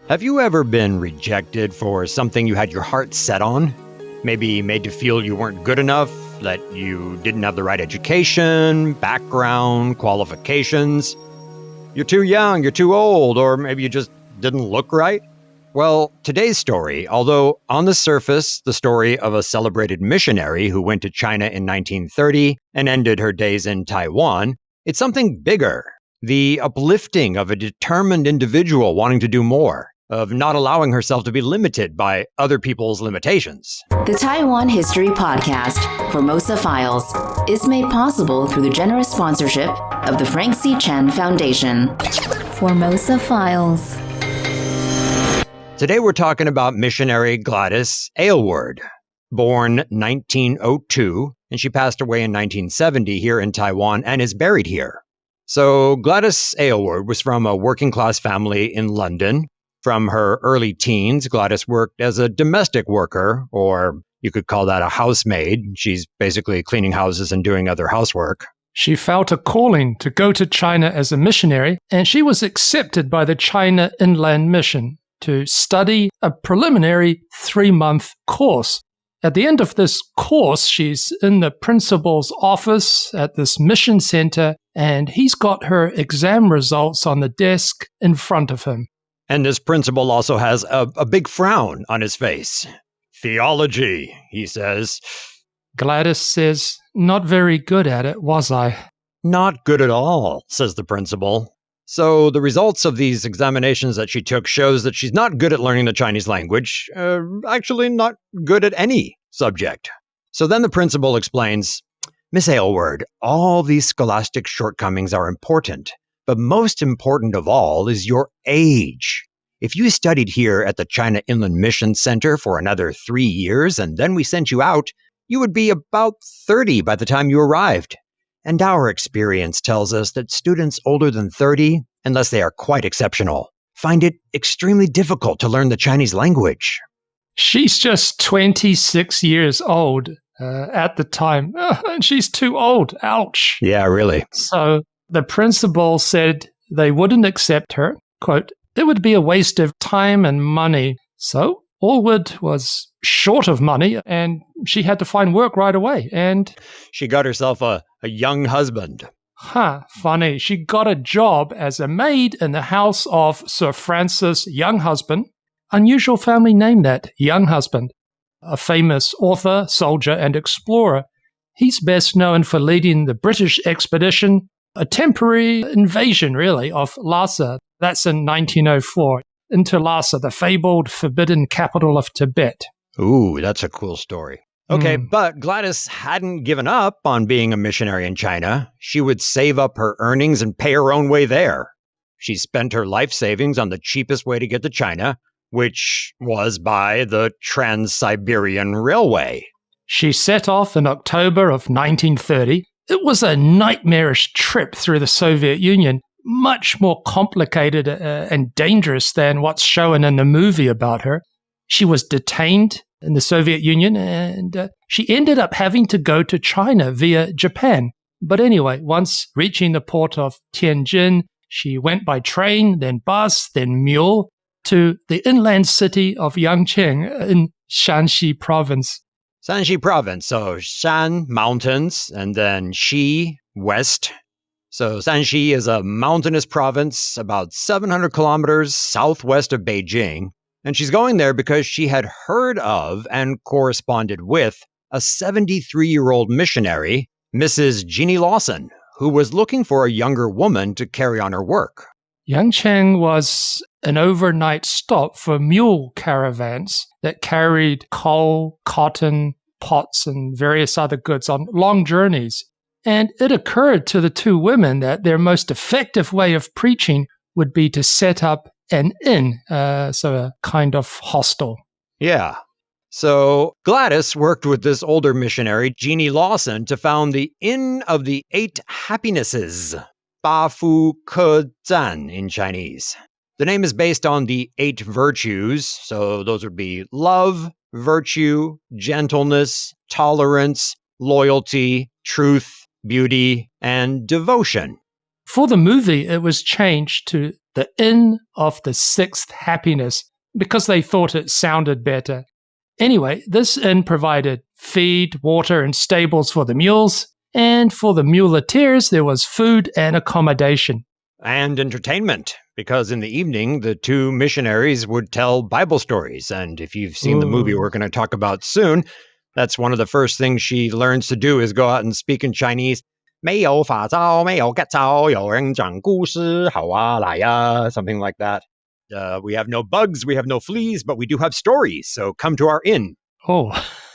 Have you ever been rejected for something you had your heart set on? Maybe made to feel you weren't good enough, that you didn't have the right education, background, qualifications? You're too young, you're too old, or maybe you just didn't look right? Well, today's story, although on the surface the story of a celebrated missionary who went to China in 1930 and ended her days in Taiwan, it's something bigger. The uplifting of a determined individual wanting to do more, of not allowing herself to be limited by other people's limitations. The Taiwan History Podcast, Formosa Files, is made possible through the generous sponsorship of the Frank C. Chen Foundation. Formosa Files. Today we're talking about missionary Gladys Aylward, born 1902, and she passed away in 1970 here in Taiwan and is buried here. So Gladys Aylward was from a working-class family in London. From her early teens, Gladys worked as a domestic worker, or you could call that a housemaid. She's basically cleaning houses and doing other housework. She felt a calling to go to China as a missionary, and she was accepted by the China Inland Mission to study a preliminary 3-month course. At the end of this course, she's in the principal's office at this mission center, and he's got her exam results on the desk in front of him. And this principal also has a big frown on his face. Theology, he says. Gladys says, "Not very good at it, was I?" Not good at all, says the principal. So the results of these examinations that she took shows that she's not good at learning the Chinese language, actually not good at any subject. So then the principal explains, "Miss Aylward, all these scholastic shortcomings are important, but most important of all is your age. If you studied here at the China Inland Mission Center for another 3 years and then we sent you out, you would be about 30 by the time you arrived. And our experience tells us that students older than 30, unless they are quite exceptional, find it extremely difficult to learn the Chinese language." She's just 26 years old at the time, and she's too old. Ouch. Yeah, really. So the principal said they wouldn't accept her. Quote, "It would be a waste of time and money." So Aylward was short of money, and she had to find work right away. And she got herself a young husband. Funny. She got a job as a maid in the house of Sir Francis Younghusband. Unusual family name, that, Younghusband. A famous author, soldier, and explorer. He's best known for leading the British expedition, a temporary invasion, really, of Lhasa. That's in 1904, into Lhasa, the fabled forbidden capital of Tibet. Ooh, that's a cool story. Okay, but Gladys hadn't given up on being a missionary in China. She would save up her earnings and pay her own way there. She spent her life savings on the cheapest way to get to China, which was by the Trans-Siberian Railway. She set off in October of 1930. It was a nightmarish trip through the Soviet Union, much more complicated and dangerous than what's shown in the movie about her. She was detained in the Soviet Union, and she ended up having to go to China via Japan. But anyway, once reaching the port of Tianjin, she went by train, then bus, then mule, to the inland city of Yangcheng in Shanxi province. Shanxi province, so Shan, mountains, and then Xi, west. So Shanxi is a mountainous province about 700 kilometers southwest of Beijing. And she's going there because she had heard of and corresponded with a 73-year-old missionary, Mrs. Jeannie Lawson, who was looking for a younger woman to carry on her work. Yangcheng was an overnight stop for mule caravans that carried coal, cotton, pots, and various other goods on long journeys. And it occurred to the two women that their most effective way of preaching would be to set up an inn, so a kind of hostel. Yeah. So Gladys worked with this older missionary, Jeannie Lawson, to found the Inn of the 8 Happinesses, 八福客栈 in Chinese. The name is based on the 8 virtues, so those would be love, virtue, gentleness, tolerance, loyalty, truth, beauty, and devotion. For the movie, it was changed to the Inn of the Sixth Happiness because they thought it sounded better. Anyway, this inn provided feed, water, and stables for the mules, and for the muleteers, there was food and accommodation. And entertainment, because in the evening, the two missionaries would tell Bible stories. And if you've seen the movie we're going to talk about soon, that's one of the first things she learns to do is go out and speak in Chinese. 没有法招,没有 get 招,有人讲故事,好啊,来啊, something like that. We have no bugs, we have no fleas, but we do have stories, so come to our inn. Oh,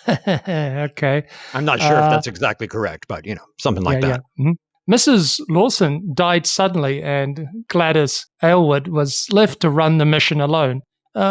okay. I'm not sure if that's exactly correct, but, something like that. Yeah. Mm-hmm. Mrs. Lawson died suddenly, and Gladys Aylward was left to run the mission alone,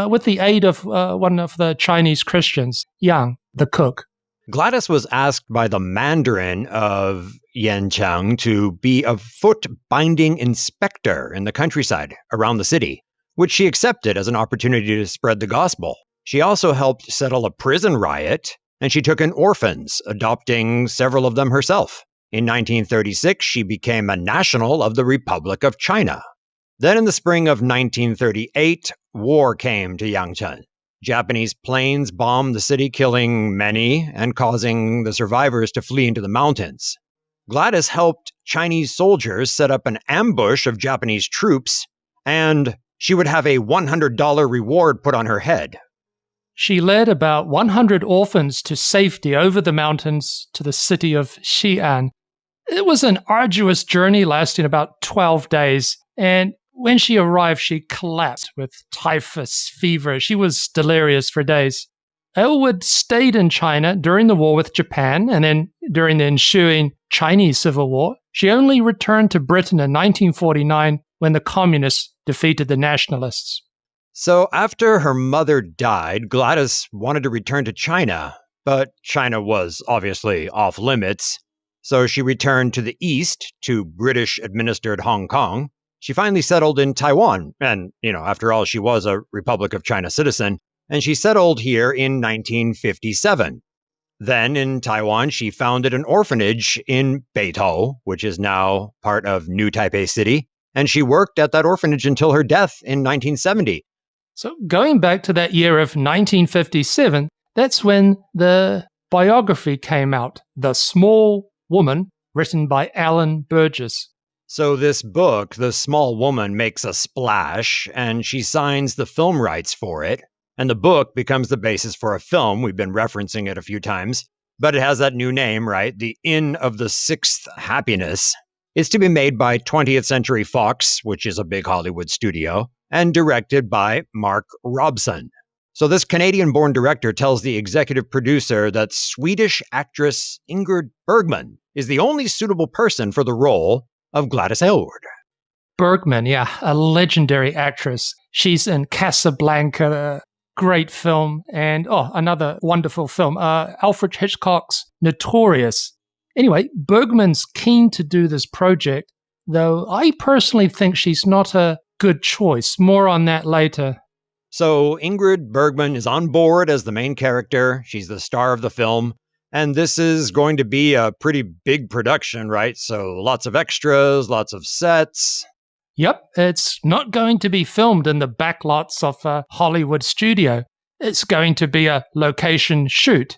with the aid of one of the Chinese Christians, Yang, the cook. Gladys was asked by the Mandarin of Yancheng to be a foot-binding inspector in the countryside around the city, which she accepted as an opportunity to spread the gospel. She also helped settle a prison riot, and she took in orphans, adopting several of them herself. In 1936, she became a national of the Republic of China. Then in the spring of 1938, war came to Yangcheng. Japanese planes bombed the city, killing many and causing the survivors to flee into the mountains. Gladys helped Chinese soldiers set up an ambush of Japanese troops, and she would have a $100 reward put on her head. She led about 100 orphans to safety over the mountains to the city of Xi'an. It was an arduous journey lasting about 12 days, and when she arrived, she collapsed with typhus fever. She was delirious for days. Aylward stayed in China during the war with Japan, and then during the ensuing Chinese Civil War. She only returned to Britain in 1949 when the communists defeated the nationalists. So after her mother died, Gladys wanted to return to China, but China was obviously off limits. So she returned to the east, to British-administered Hong Kong. She finally settled in Taiwan, and, after all, she was a Republic of China citizen, and she settled here in 1957. Then, in Taiwan, she founded an orphanage in Beitou, which is now part of New Taipei City, and she worked at that orphanage until her death in 1970. So going back to that year of 1957, that's when the biography came out, The Small Woman, written by Alan Burgess. So this book, The Small Woman, makes a splash, and she signs the film rights for it. And the book becomes the basis for a film. We've been referencing it a few times. But it has that new name, right? The Inn of the Sixth Happiness. It's to be made by 20th Century Fox, which is a big Hollywood studio, and directed by Mark Robson. So this Canadian-born director tells the executive producer that Swedish actress Ingrid Bergman is the only suitable person for the role of Gladys Aylward. Bergman, yeah, a legendary actress. She's in Casablanca, a great film, and another wonderful film, Alfred Hitchcock's Notorious. Anyway, Bergman's keen to do this project, though I personally think she's not a good choice. More on that later. So Ingrid Bergman is on board as the main character. She's the star of the film. And this is going to be a pretty big production, right? So lots of extras, lots of sets. Yep, it's not going to be filmed in the backlots of a Hollywood studio. It's going to be a location shoot.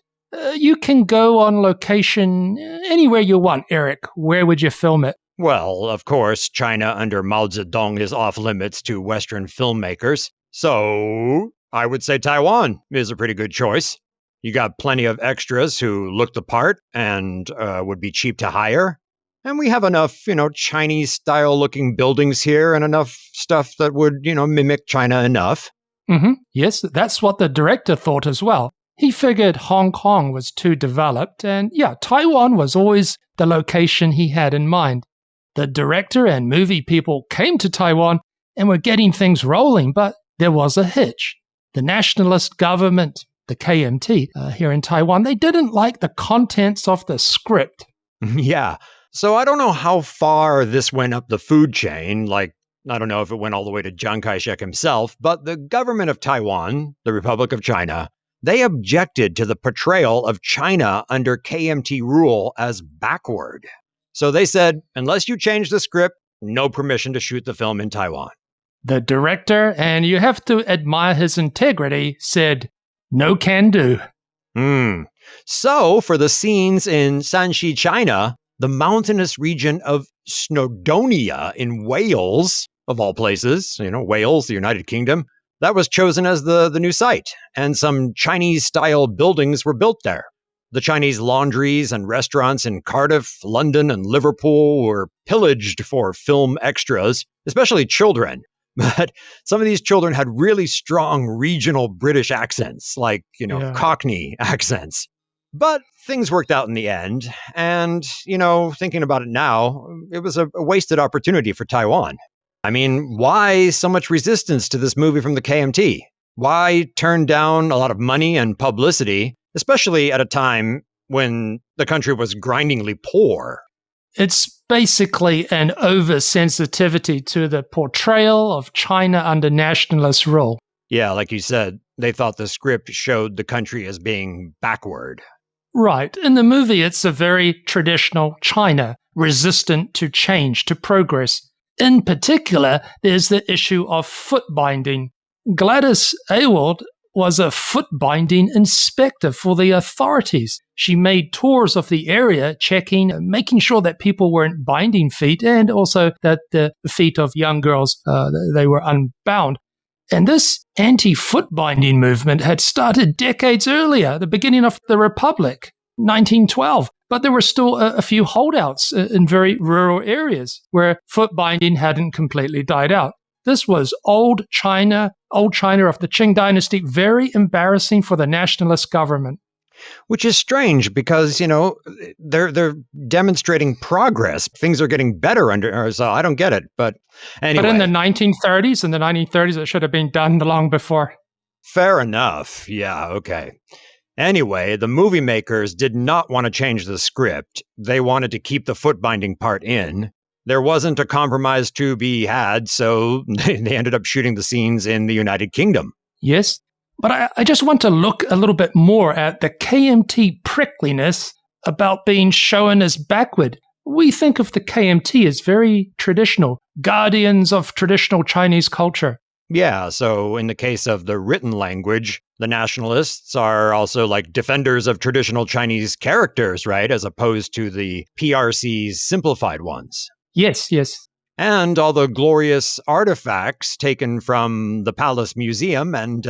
You can go on location anywhere you want, Eric. Where would you film it? Well, of course, China under Mao Zedong is off limits to Western filmmakers. So I would say Taiwan is a pretty good choice. You got plenty of extras who look the part and would be cheap to hire. And we have enough, Chinese-style looking buildings here and enough stuff that would, mimic China enough. Mm-hmm. Yes, that's what the director thought as well. He figured Hong Kong was too developed, and Taiwan was always the location he had in mind. The director and movie people came to Taiwan and were getting things rolling, but there was a hitch. The nationalist government, the KMT, here in Taiwan, they didn't like the contents of the script. Yeah. So I don't know how far this went up the food chain. I don't know if it went all the way to Chiang Kai-shek himself, but the government of Taiwan, the Republic of China, they objected to the portrayal of China under KMT rule as backward. So they said, unless you change the script, no permission to shoot the film in Taiwan. The director, and you have to admire his integrity, said, "No can do." So, for the scenes in Shanxi, China, the mountainous region of Snowdonia in Wales, of all places, Wales, the United Kingdom, that was chosen as the new site, and some Chinese-style buildings were built there. The Chinese laundries and restaurants in Cardiff, London, and Liverpool were pillaged for film extras, especially children. But some of these children had really strong regional British accents, like, Cockney accents. But things worked out in the end. And, thinking about it now, it was a wasted opportunity for Taiwan. I mean, why so much resistance to this movie from the KMT? Why turn down a lot of money and publicity, especially at a time when the country was grindingly poor? It's basically an oversensitivity to the portrayal of China under nationalist rule. Yeah, like you said, they thought the script showed the country as being backward. Right. In the movie, it's a very traditional China, resistant to change, to progress. In particular, there's the issue of foot binding. Gladys Aylward was a foot binding inspector for the authorities. She made tours of the area, checking, making sure that people weren't binding feet, and also that the feet of young girls, they were unbound. And this anti-foot binding movement had started decades earlier, the beginning of the Republic, 1912. But there were still a few holdouts in very rural areas where foot binding hadn't completely died out. This was old China of the Qing dynasty, very embarrassing for the nationalist government. Which is strange because, they're demonstrating progress. Things are getting better so I don't get it. But anyway. But in the 1930s, it should have been done long before. Fair enough. Yeah, okay. Anyway, the movie makers did not want to change the script. They wanted to keep the foot binding part in. There wasn't a compromise to be had, so they ended up shooting the scenes in the United Kingdom. Yes, but I just want to look a little bit more at the KMT prickliness about being shown as backward. We think of the KMT as very traditional, guardians of traditional Chinese culture. Yeah, so in the case of the written language, the nationalists are also like defenders of traditional Chinese characters, right? As opposed to the PRC's simplified ones. Yes. And all the glorious artifacts taken from the Palace Museum and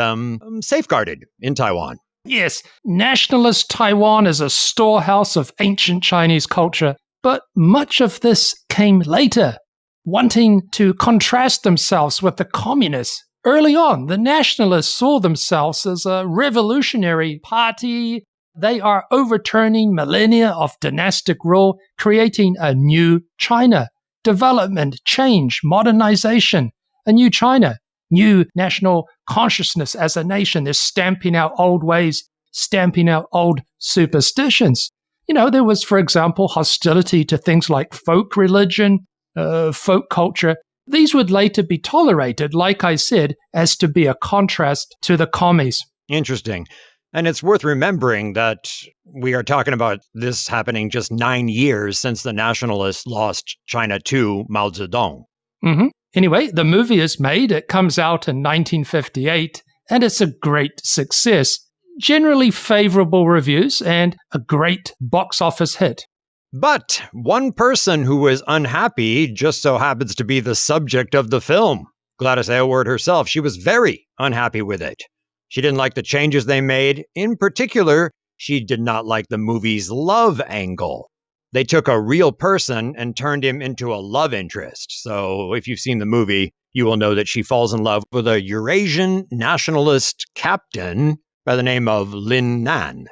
safeguarded in Taiwan. Yes, nationalist Taiwan is a storehouse of ancient Chinese culture, but much of this came later, wanting to contrast themselves with the communists. Early on, the nationalists saw themselves as a revolutionary party. They are overturning millennia of dynastic rule, creating a new China. Development, change, modernization, a new China, new national consciousness as a nation. They're stamping out old ways, stamping out old superstitions. There was, for example, hostility to things like folk religion, folk culture. These would later be tolerated, like I said, as to be a contrast to the commies. Interesting. And it's worth remembering that we are talking about this happening just 9 years since the nationalists lost China to Mao Zedong. Mm-hmm. Anyway, the movie is made. It comes out in 1958, and it's a great success. Generally favorable reviews and a great box office hit. But one person who was unhappy just so happens to be the subject of the film. Gladys Aylward herself, she was very unhappy with it. She didn't like the changes they made. In particular, she did not like the movie's love angle. They took a real person and turned him into a love interest. So if you've seen the movie, you will know that she falls in love with a Eurasian nationalist captain by the name of Lin Nan.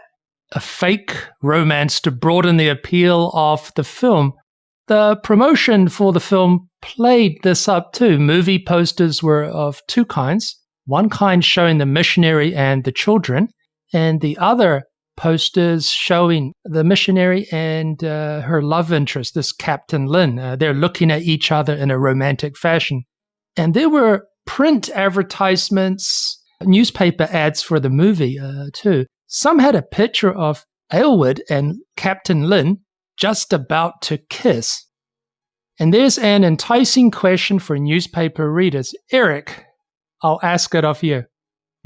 A fake romance to broaden the appeal of the film. The promotion for the film played this up too. Movie posters were of two kinds. One kind showing the missionary and the children, and the other posters showing the missionary and her love interest, this Captain Lin. They're looking at each other in a romantic fashion. And there were print advertisements, newspaper ads for the movie too. Some had a picture of Aylward and Captain Lin just about to kiss. And there's an enticing question for newspaper readers. Eric, I'll ask it of you.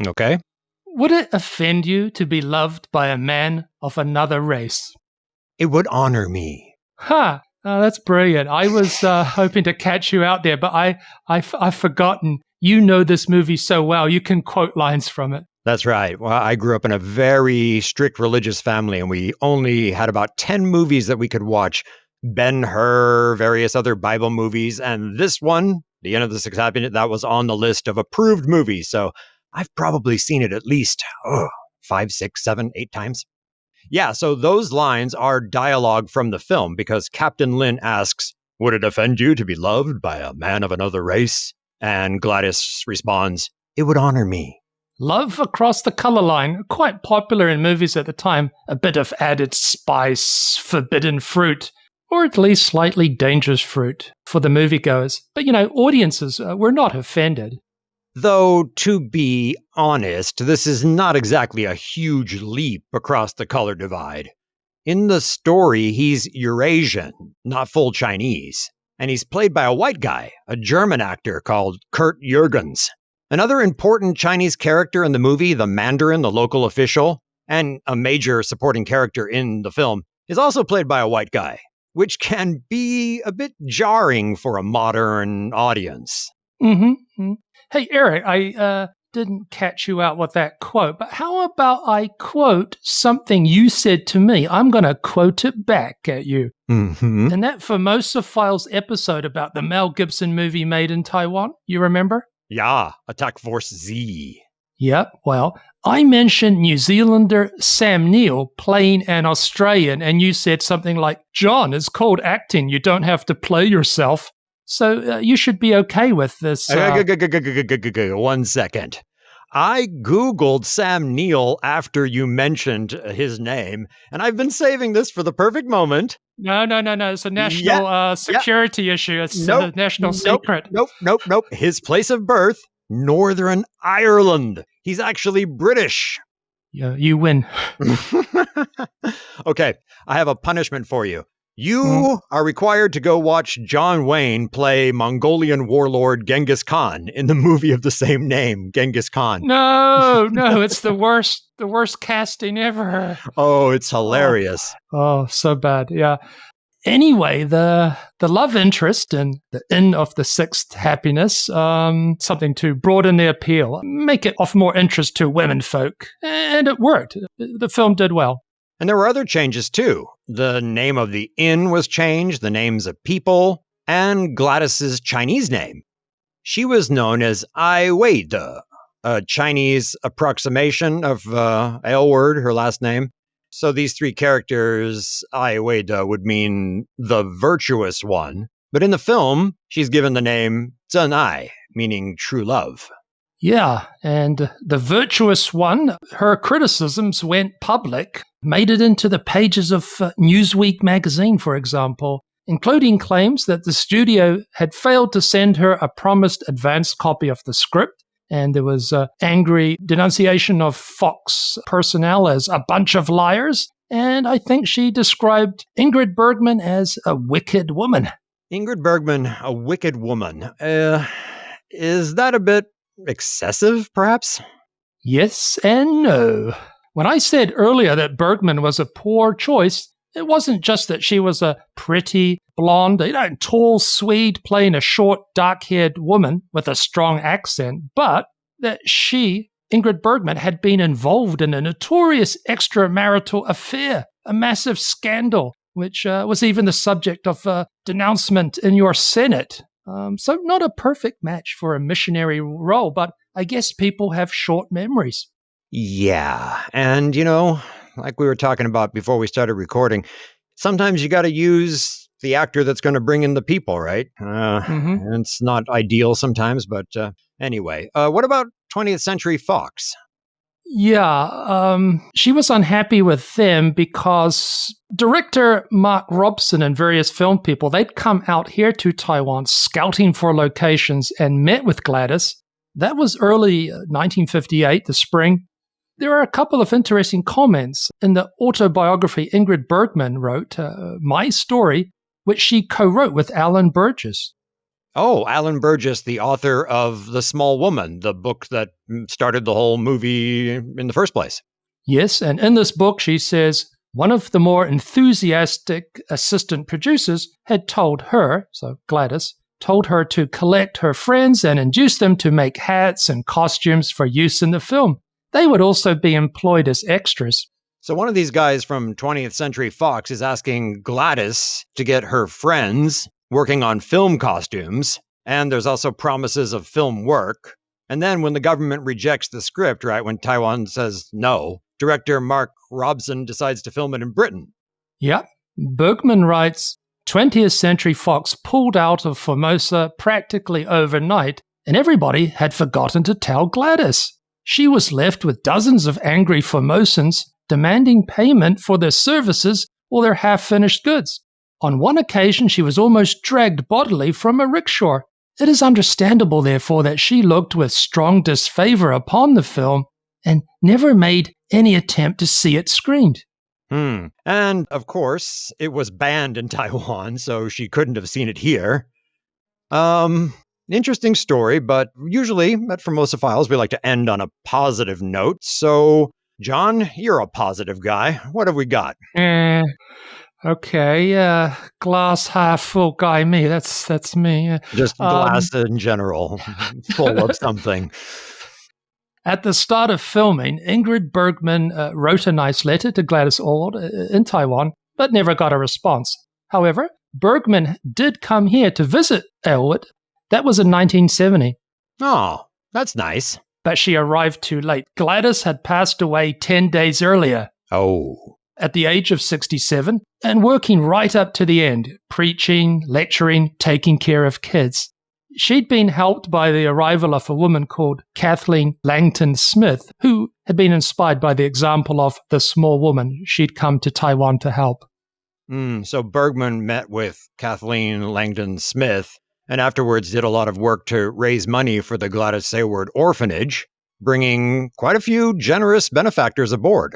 Okay. Would it offend you to be loved by a man of another race? It would honor me. Ha! Oh, that's brilliant. I was hoping to catch you out there, but I've forgotten. You know this movie so well. You can quote lines from it. That's right. Well, I grew up in a very strict religious family, and we only had about 10 movies that we could watch. Ben-Hur, various other Bible movies, and this one, The End of the Sixth Happiness, that was on the list of approved movies. So I've probably seen it at least 5, 6, 7, 8 times. Yeah, so those lines are dialogue from the film because Captain Lin asks, "Would it offend you to be loved by a man of another race?" And Gladys responds, "It would honor me." Love across the color line, quite popular in movies at the time. A bit of added spice, forbidden fruit, or at least slightly dangerous fruit for the moviegoers. But, audiences were not offended. Though, to be honest, this is not exactly a huge leap across the color divide. In the story, he's Eurasian, not full Chinese, and he's played by a white guy, a German actor called Kurt Jürgens. Another important Chinese character in the movie, the Mandarin, the local official, and a major supporting character in the film, is also played by a white guy, which can be a bit jarring for a modern audience. Mm-hmm. Hey, Eric, I didn't catch you out with that quote, but how about I quote something you said to me? I'm going to quote it back at you. Mm-hmm. In that Formosa Files episode about the Mel Gibson movie made in Taiwan, you remember? Yeah, Attack Force Z. Yep, well, I mentioned New Zealander Sam Neill playing an Australian, and you said something like, "John, it's called acting. You don't have to play yourself." So you should be okay with this. 1 second. I Googled Sam Neill after you mentioned his name, and I've been saving this for the perfect moment. No. It's a national security issue. It's a national secret. Nope. His place of birth, Northern Ireland. He's actually British. Yeah, you win. Okay, I have a punishment for you. You are required to go watch John Wayne play Mongolian warlord Genghis Khan in the movie of the same name, Genghis Khan. No, it's the worst casting ever. Oh, it's hilarious. Oh, so bad. Yeah. Anyway, the love interest in the Inn of the Sixth Happiness, something to broaden the appeal, make it of more interest to women folk, and it worked. The film did well. And there were other changes too. The name of the inn was changed, the names of people, and Gladys's Chinese name. She was known as Aylward, a Chinese approximation of Aylward, her last name. So these three characters, Aylward would mean the virtuous one. But in the film, she's given the name Zhen Ai, meaning true love. Yeah, and the virtuous one, her criticisms went public, made it into the pages of Newsweek magazine, for example, including claims that the studio had failed to send her a promised advance copy of the script, and there was angry denunciation of Fox personnel as a bunch of liars, and I think she described Ingrid Bergman as a wicked woman. Ingrid Bergman, a wicked woman. Is that a bit excessive, perhaps? Yes and no. When I said earlier that Bergman was a poor choice, it wasn't just that she was a pretty, blonde, tall Swede playing a short, dark-haired woman with a strong accent, but that she, Ingrid Bergman, had been involved in a notorious extramarital affair, a massive scandal, which was even the subject of a denouncement in your Senate. So not a perfect match for a missionary role, but I guess people have short memories. Yeah, and like we were talking about before we started recording, sometimes you got to use the actor that's going to bring in the people, right? It's not ideal sometimes, but anyway. What about 20th Century Fox? Yeah, she was unhappy with them because director Mark Robson and various film people, they'd come out here to Taiwan scouting for locations and met with Gladys. That was early 1958, the spring. There are a couple of interesting comments in the autobiography Ingrid Bergman wrote, My Story, which she co-wrote with Alan Burgess. Oh, Alan Burgess, the author of The Small Woman, the book that started the whole movie in the first place. Yes, and in this book, she says one of the more enthusiastic assistant producers had told her, so Gladys, told her to collect her friends and induce them to make hats and costumes for use in the film. They would also be employed as extras. So one of these guys from 20th Century Fox is asking Gladys to get her friends working on film costumes, and there's also promises of film work. And then when the government rejects the script, right, when Taiwan says no, director Mark Robson decides to film it in Britain. Yep. Bergman writes, 20th Century Fox pulled out of Formosa practically overnight, and everybody had forgotten to tell Gladys. She was left with dozens of angry Formosans demanding payment for their services or their half-finished goods. On one occasion, she was almost dragged bodily from a rickshaw. It is understandable, therefore, that she looked with strong disfavor upon the film and never made any attempt to see it screened. And, of course, it was banned in Taiwan, so she couldn't have seen it here. Interesting story, but usually at Formosa Files, we like to end on a positive note. So, John, you're a positive guy. What have we got? Okay, glass half full guy me. That's me. Just glass in general, full of something. At the start of filming, Ingrid Bergman wrote a nice letter to Gladys Aylward in Taiwan, but never got a response. However, Bergman did come here to visit Aylward. That was in 1970. Oh, that's nice. But she arrived too late. Gladys had passed away 10 days earlier. Oh. At the age of 67, and working right up to the end, preaching, lecturing, taking care of kids. She'd been helped by the arrival of a woman called Kathleen Langton Smith, who had been inspired by the example of the small woman. She'd come to Taiwan to help. So Bergman met with Kathleen Langton Smith, and afterwards did a lot of work to raise money for the Gladys Aylward orphanage, bringing quite a few generous benefactors aboard.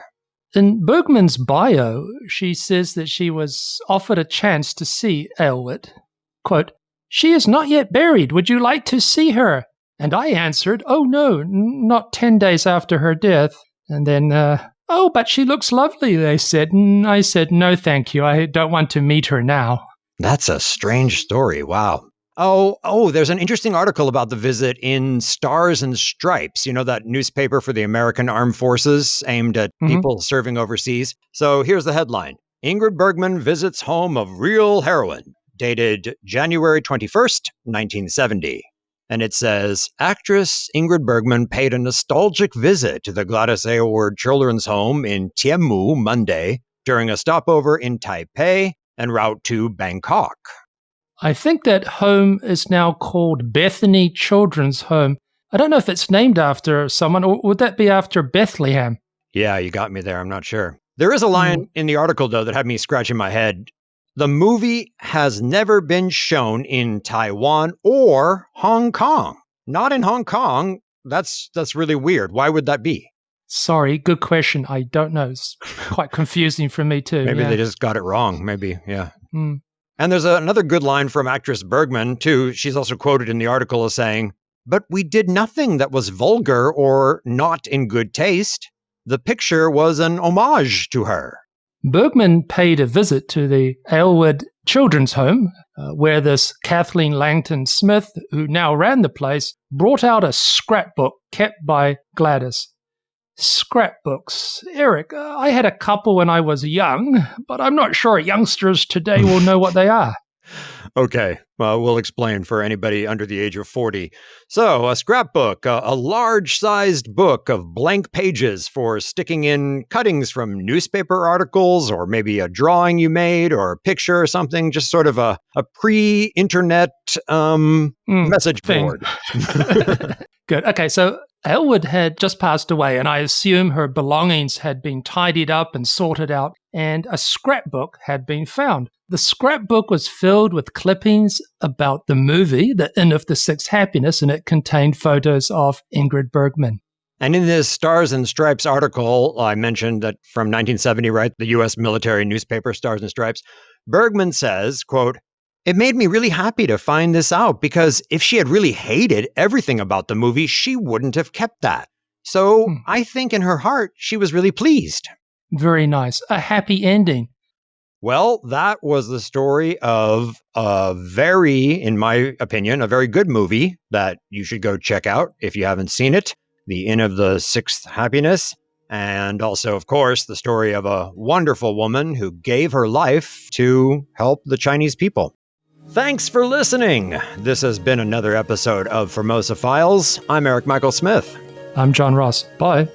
In Bergman's bio, she says that she was offered a chance to see Aylward. Quote, "She is not yet buried. Would you like to see her?" And I answered, "Oh no, not 10 days after her death." And then, "Oh, but she looks lovely," they said. And I said, "No, thank you. I don't want to meet her now." That's a strange story. Wow. Oh, there's an interesting article about the visit in Stars and Stripes, you know, that newspaper for the American Armed Forces aimed at people serving overseas. So here's the headline. Ingrid Bergman visits home of real heroine, dated January 21st, 1970. And it says, actress Ingrid Bergman paid a nostalgic visit to the Gladys Aylward Children's Home in Tien Mu Monday during a stopover in Taipei en route to Bangkok. I think that home is now called Bethany Children's Home. I don't know if it's named after someone, or would that be after Bethlehem? Yeah, you got me there. I'm not sure. There is a line in the article, though, that had me scratching my head. The movie has never been shown in Taiwan or Hong Kong. Not in Hong Kong. That's really weird. Why would that be? Sorry, good question. I don't know. It's quite confusing for me, too. Maybe they just got it wrong. Maybe, yeah. And there's another good line from actress Bergman, too. She's also quoted in the article as saying, "But we did nothing that was vulgar or not in good taste. The picture was an homage to her." Bergman paid a visit to the Aylward Children's Home, where this Kathleen Langton Smith, who now ran the place, brought out a scrapbook kept by Gladys. Scrapbooks. Eric, I had a couple when I was young, but I'm not sure youngsters today will know what they are. Okay, well, we'll explain for anybody under the age of 40. So, a scrapbook, a large-sized book of blank pages for sticking in cuttings from newspaper articles, or maybe a drawing you made, or a picture or something, just sort of a pre-internet message board. Good. Okay, so Aylward had just passed away, and I assume her belongings had been tidied up and sorted out, and a scrapbook had been found. The scrapbook was filled with clippings about the movie, The Inn of the Sixth Happiness, and it contained photos of Ingrid Bergman. And in this Stars and Stripes article, I mentioned that from 1970, right, the U.S. military newspaper, Stars and Stripes, Bergman says, quote, "It made me really happy to find this out because if she had really hated everything about the movie, she wouldn't have kept that. So I think in her heart, she was really pleased." Very nice. A happy ending. Well, that was the story of a very, in my opinion, a very good movie that you should go check out if you haven't seen it, The Inn of the Sixth Happiness. And also, of course, the story of a wonderful woman who gave her life to help the Chinese people. Thanks for listening. This has been another episode of Formosa Files. I'm Eric Michael Smith. I'm John Ross. Bye.